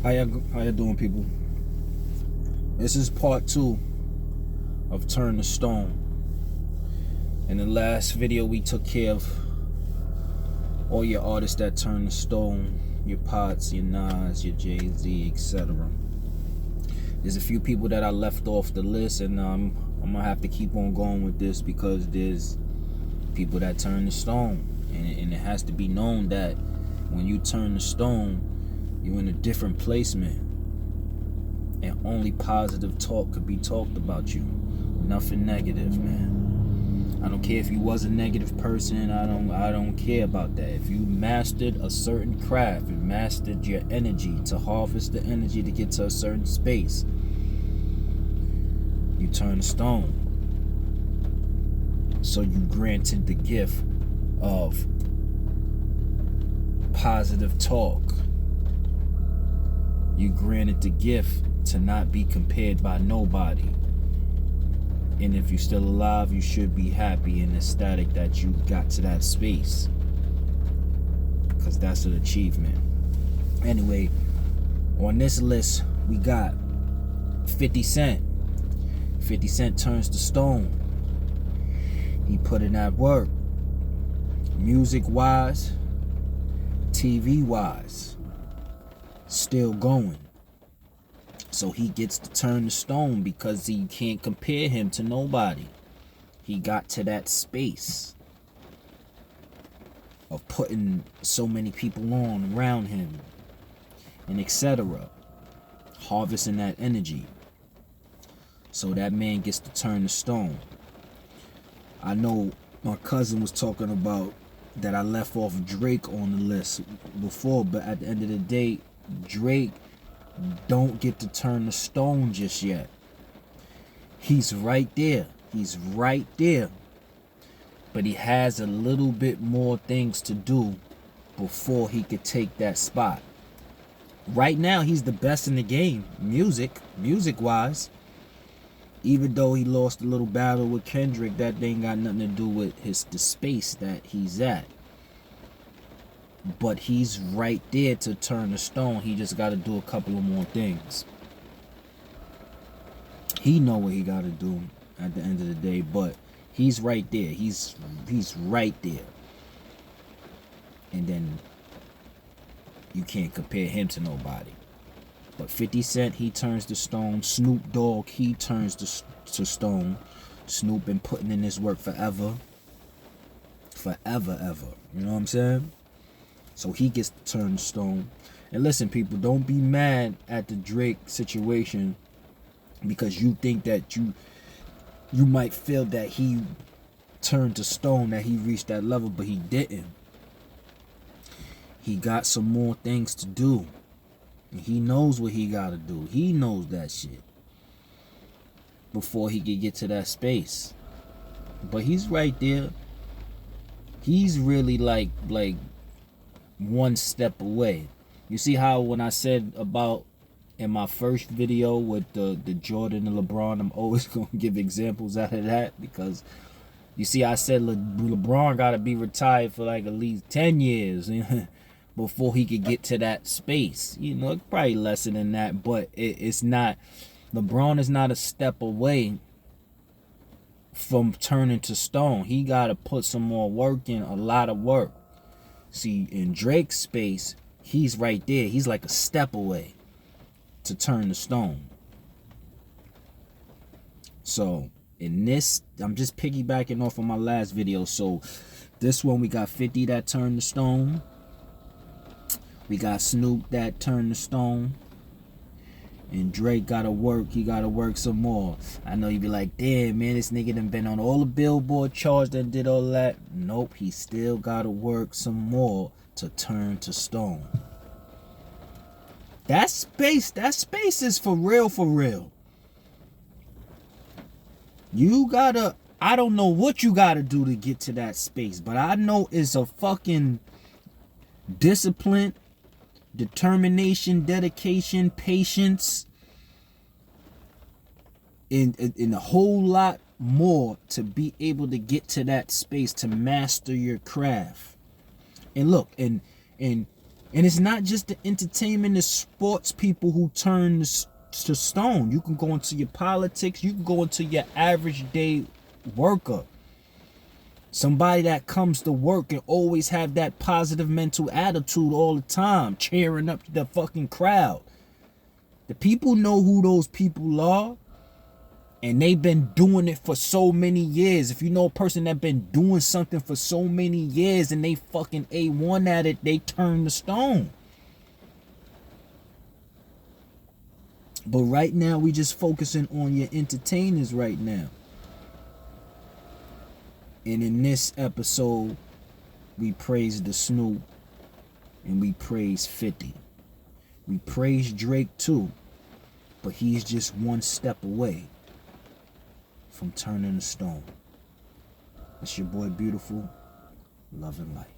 How you doing, people? This is part 2 of Turn to Stone. In the last video, we took care of all your artists that turn to stone, your Pots, your Nas, your Jay-Z, etc. There's a few people that I left off the list, and I'm gonna have to keep on going with this because there's people that turn to stone, and it has to be known that when you turn to stone, you're in a different placement, and only positive talk could be talked about you. Nothing negative, man. I don't care if you was a negative person. I don't care about that. If you mastered a certain craft and mastered your energy to harvest the energy to get to a certain space, you turn to stone. So you granted the gift of positive talk. You granted the gift to not be compared by nobody. And if you're still alive, you should be happy and ecstatic that you got to that space, because that's an achievement. Anyway, on this list, we got 50 Cent. 50 Cent turns to stone. He put in that work. Music-wise, TV-wise, still going. So he gets to turn to stone because he can't compare him to nobody. He got to that space of putting so many people on around him and etc. Harvesting that energy. So that man gets to turn to stone. I know my cousin was talking about that I left off Drake on the list before, but at the end of the day, Drake don't get to turn to stone just yet. He's right there. He's right there. But he has a little bit more things to do before he could take that spot. Right now, he's the best in the game, music-wise. Even though he lost a little battle with Kendrick, that ain't got nothing to do with the space that he's at. But he's right there to turn to stone. He just got to do a couple of more things. He know what he got to do at the end of the day, but he's right there. He's right there. And then you can't compare him to nobody. But 50 Cent, he turns to stone. Snoop Dogg, he turns to stone. Snoop been putting in this work forever. Forever, ever. You know what I'm saying? So he gets to turn to stone. And listen, people, don't be mad at the Drake situation because you think that you might feel that he turned to stone, that he reached that level, but he didn't. He got some more things to do. And he knows what he got to do. He knows that shit before he could get to that space. But he's right there. He's really like one step away. You see how when I said about in my first video with the Jordan and LeBron, I'm always going to give examples out of that, because you see I said LeBron got to be retired for like at least 10 years before he could get to that space. You know, probably less than that, but it's not. LeBron is not a step away from turning to stone. He got to put some more work in, a lot of work. See, in Drake's space, he's right there. He's like a step away to turn to stone. So, in this, I'm just piggybacking off of my last video. So, this one, we got 50 that turned to stone. We got Snoop that turned to stone. And Drake gotta work. He gotta work some more. I know you be like, damn, man, this nigga done been on all the Billboard charts and did all that. Nope, he still gotta work some more to turn to stone. That space is for real, for real. You gotta, I don't know what you gotta do to get to that space, but I know it's a fucking discipline, determination, dedication, patience, and a whole lot more to be able to get to that space, to master your craft. And look, and And it's not just the entertainment, the sports people who turn to stone. You can go into your politics. You can go into your average day worker. Somebody that comes to work and always have that positive mental attitude all the time, cheering up the fucking crowd. The people know who those people are, and they've been doing it for so many years. If you know a person that been doing something for so many years and they fucking A1 at it, they turn to stone. But right now, we just focusing on your entertainers right now. And in this episode, we praise the Snoop and we praise 50. We praise Drake too, but he's just one step away from turning to stone. It's your boy Beautiful, love and light.